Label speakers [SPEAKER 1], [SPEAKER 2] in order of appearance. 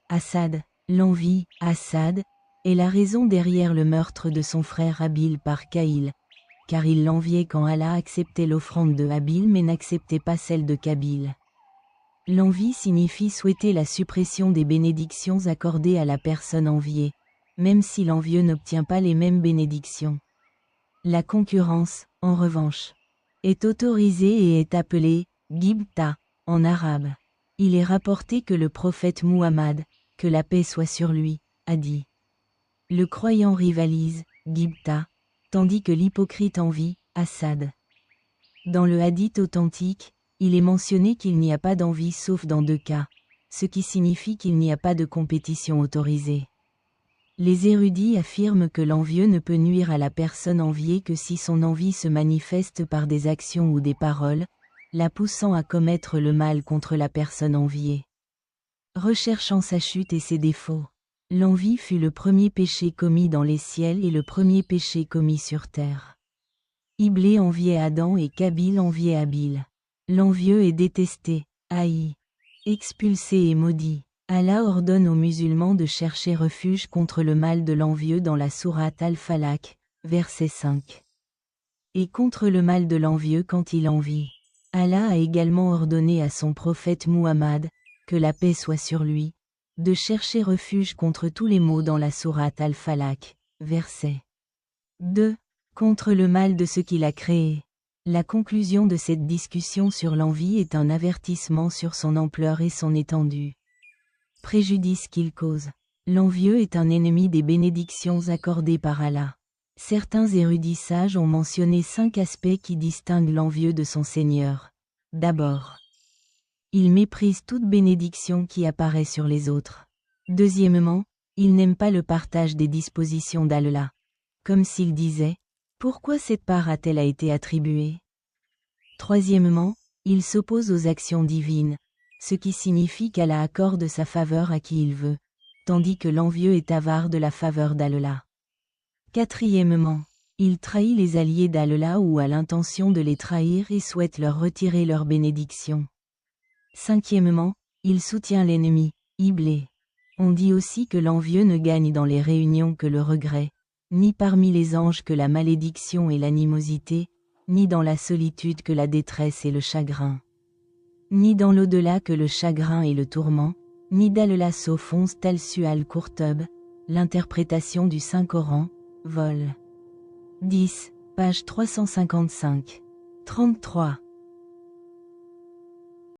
[SPEAKER 1] Assad, l'envie, Assad, est la raison derrière le meurtre de son frère Habil par Qaïl, car il l'enviait quand Allah acceptait l'offrande de Habil mais n'acceptait pas celle de Qabil. L'envie signifie souhaiter la suppression des bénédictions accordées à la personne enviée, même si l'envieux n'obtient pas les mêmes bénédictions. La concurrence, en revanche, est autorisée et est appelée Ghibta en arabe. Il est rapporté que le prophète Muhammad, que la paix soit sur lui, a dit: le croyant rivalise, Ghibta, tandis que l'hypocrite envie, Assad. Dans le hadith authentique, il est mentionné qu'il n'y a pas d'envie sauf dans 2 cas, ce qui signifie qu'il n'y a pas de compétition autorisée. Les érudits affirment que l'envieux ne peut nuire à la personne enviée que si son envie se manifeste par des actions ou des paroles, la poussant à commettre le mal contre la personne enviée. Recherchant sa chute et ses défauts, l'envie fut le premier péché commis dans les ciels et le premier péché commis sur terre. Iblé enviait Adam et Qabil enviait Habil. L'envieux est détesté, haï, expulsé et maudit. Allah ordonne aux musulmans de chercher refuge contre le mal de l'envieux dans la sourate Al-Falaq, verset 5. Et contre le mal de l'envieux quand il envie. Allah a également ordonné à son prophète Muhammad, que la paix soit sur lui, de chercher refuge contre tous les maux dans la sourate Al-Falaq, verset 2, contre le mal de ce qu'il a créé. La conclusion de cette discussion sur l'envie est un avertissement sur son ampleur et son étendue. Préjudice qu'il cause. L'envieux est un ennemi des bénédictions accordées par Allah. Certains érudits sages ont mentionné 5 aspects qui distinguent l'envieux de son Seigneur. D'abord, il méprise toute bénédiction qui apparaît sur les autres. Deuxièmement, il n'aime pas le partage des dispositions d'Allah. Comme s'il disait: pourquoi cette part a-t-elle été attribuée? Troisièmement, il s'oppose aux actions divines, ce qui signifie qu'Allah accorde sa faveur à qui il veut, tandis que l'envieux est avare de la faveur d'Allah. Quatrièmement, il trahit les alliés d'Allah ou a l'intention de les trahir et souhaite leur retirer leur bénédiction. Cinquièmement, il soutient l'ennemi, Iblé. On dit aussi que l'envieux ne gagne dans les réunions que le regret, ni parmi les anges que la malédiction et l'animosité, ni dans la solitude que la détresse et le chagrin. Ni dans l'au-delà que le chagrin et le tourment, ni d'Allah sauf 11 Talsu al-Qurtub, l'interprétation du Saint-Coran, vol. 10, page 355. 33.